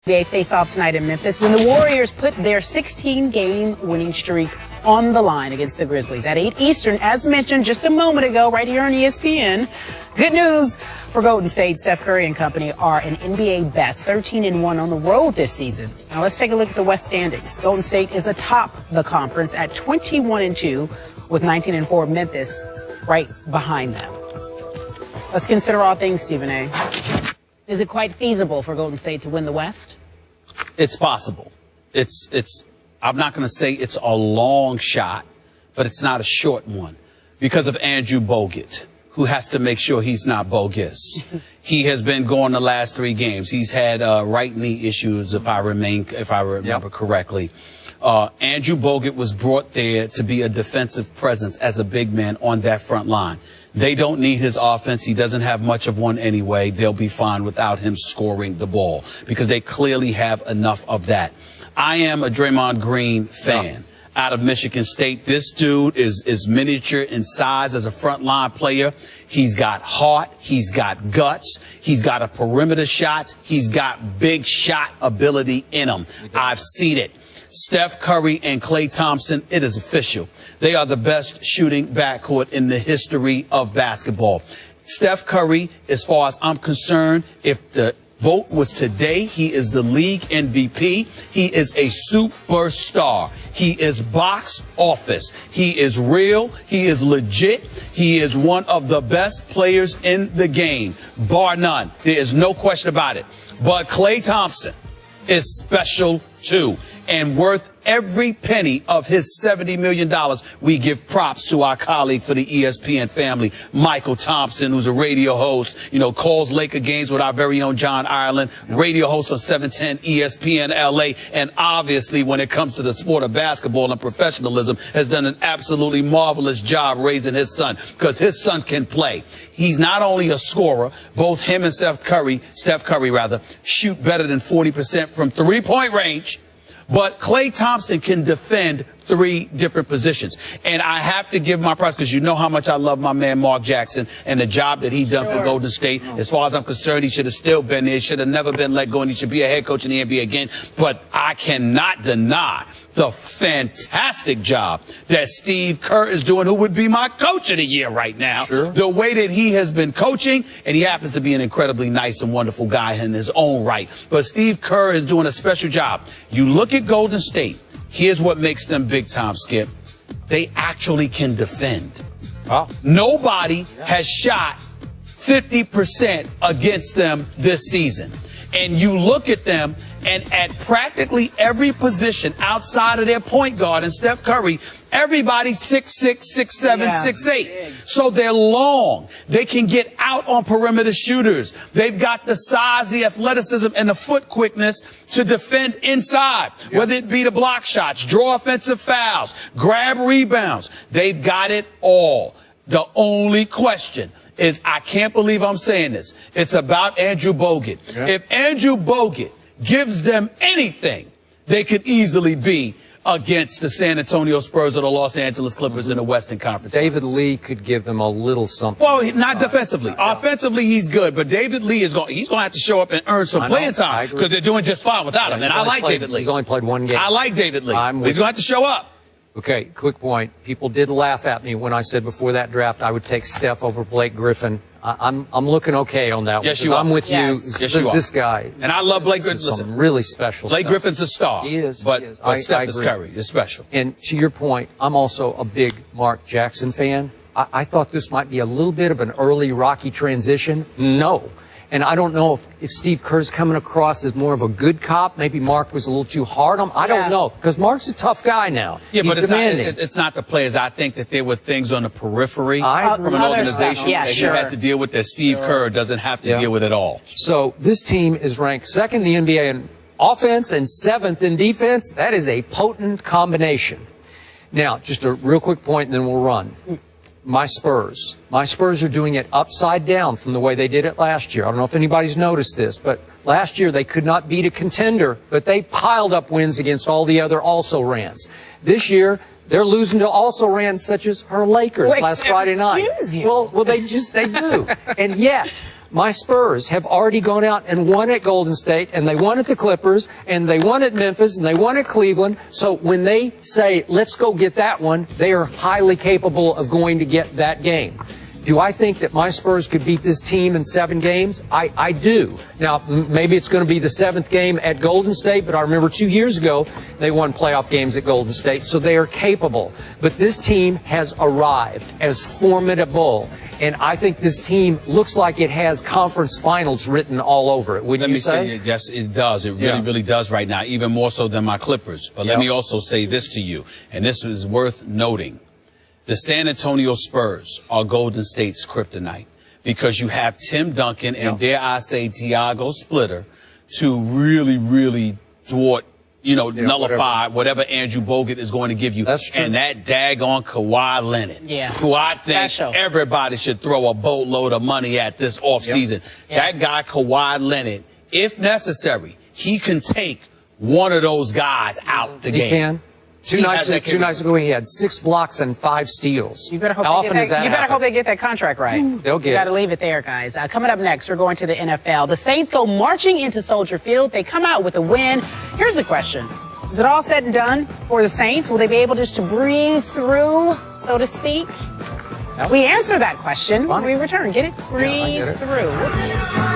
They face off tonight in Memphis when the Warriors put their 16-game winning streak on the line against the Grizzlies at 8 Eastern, as mentioned just a moment ago, right here on ESPN. Good news for Golden State. Steph Curry and company are an NBA best, 13-1 on the road this season. Now let's take a look at the West standings. Golden State is atop the conference at 21-2 with 19-4. Memphis right behind them. Let's consider all things, Stephen A. Is it quite feasible for Golden State to win the West? It's possible. I'm not going to say it's a long shot, but it's not a short one because of Andrew Bogut, who has to make sure he's not bogus. He has been going the last 3 games. He's had right knee issues, if I remember correctly. Andrew Bogut was brought there to be a defensive presence as a big man on that front line. They don't need his offense. He doesn't have much of one anyway. They'll be fine without him scoring the ball because they clearly have enough of that. I am a Draymond Green fan out of Michigan State. This dude is miniature in size as a frontline player. He's got heart. He's got guts. He's got a perimeter shot. He's got big shot ability in him. I've seen it. Steph Curry and Klay Thompson, it is official. They are the best shooting backcourt in the history of basketball. Steph Curry, as far as I'm concerned, if the vote was today, he is the league MVP. He is a superstar. He is box office. He is real. He is legit. He is one of the best players in the game, bar none. There is no question about it. But Klay Thompson is special too and worth every penny of his $70 million. We give props to our colleague for the ESPN family, Michael Thompson, who's a radio host, calls Laker games with our very own John Ireland, radio host on 710 ESPN LA, and obviously when it comes to the sport of basketball and professionalism, has done an absolutely marvelous job raising his son, because his son can play. He's not only a scorer, both him and Steph Curry, shoot better than 40% from three-point range. But Klay Thompson can defend 3 different positions. And I have to give my props because you know how much I love my man Mark Jackson and the job that he done for Golden State. As far as I'm concerned, he should have still been there. Should have never been let go, and he should be a head coach in the NBA again. But I cannot deny the fantastic job that Steve Kerr is doing, who would be my coach of the year right now. Sure. The way that he has been coaching, and he happens to be an incredibly nice and wonderful guy in his own right. But Steve Kerr is doing a special job. You look at Golden State. Here's what makes them big time, Skip. They actually can defend. Oh. Nobody has shot 50% against them this season. And you look at them, and at practically every position outside of their point guard and Steph Curry, everybody's 6'6", 6'7", 6'8". So they're long. They can get out on perimeter shooters. They've got the size, the athleticism, and the foot quickness to defend inside, whether it be the block shots, draw offensive fouls, grab rebounds. They've got it all. The only question is, I can't believe I'm saying this, it's about Andrew Bogut. Yeah. If Andrew Bogut gives them anything, they could easily be against the San Antonio Spurs or the Los Angeles Clippers in the Western Conference. David Lee could give them a little something. Well, not defensively. Offensively, he's good, but David Lee he's going to have to show up and earn some playing time because they're doing just fine without him. And I like David Lee. He's only played 1 game. I like David Lee. He's going to have to show up. Okay, quick point. People did laugh at me when I said before that draft I would take Steph over Blake Griffin. I'm looking okay on that one. Yes, you are. I'm with you. Yes, you are. This guy. And I love Blake Griffin. Some really special Blake stuff. Griffin's a star. He is. But Steph is Curry is special. And to your point, I'm also a big Mark Jackson fan. I thought this might be a little bit of an early rocky transition. No. And I don't know if Steve Kerr's coming across as more of a good cop. Maybe Mark was a little too hard on him. I don't know, because Mark's a tough guy now. Yeah, He's but it's not the players. I think that there were things on the periphery from an organization that he had to deal with that Steve Kerr doesn't have to deal with at all. So this team is ranked 2nd in the NBA in offense and 7th in defense. That is a potent combination. Now, just a real quick point, and then we'll run. My Spurs are doing it upside down from the way they did it last year. I don't know if anybody's noticed this, but last year they could not beat a contender, but they piled up wins against all the other also-rans. This year, They're losing to also ran such as her Lakers last Friday night. Excuse you. Well, they do. And yet, my Spurs have already gone out and won at Golden State, and they won at the Clippers, and they won at Memphis, and they won at Cleveland. So when they say, let's go get that one, they are highly capable of going to get that game. Do I think that my Spurs could beat this team in 7 games? I do. Now, maybe it's going to be the 7th game at Golden State, but I remember 2 years ago, they won playoff games at Golden State, so they are capable. But this team has arrived as formidable, and I think this team looks like it has conference finals written all over it. Wouldn't you say? Let me say, yes, it does. It really, really does right now, even more so than my Clippers. But let me also say this to you, and this is worth noting. The San Antonio Spurs are Golden State's kryptonite because you have Tim Duncan and, dare I say, Tiago Splitter to really, really thwart, nullify whatever Andrew Bogut is going to give you. That's true. And that daggone Kawhi Leonard, who I think everybody should throw a boatload of money at this offseason. That guy, Kawhi Leonard, if necessary, he can take one of those guys out the game. He can. Two nights ago, he had 6 blocks and 5 steals. You better hope they get that contract right. They'll get it. You got to leave it there, guys. Coming up next, we're going to the NFL. The Saints go marching into Soldier Field. They come out with a win. Here's the question. Is it all said and done for the Saints? Will they be able just to breeze through, so to speak? We answer that question when we return. Get it? Breeze through.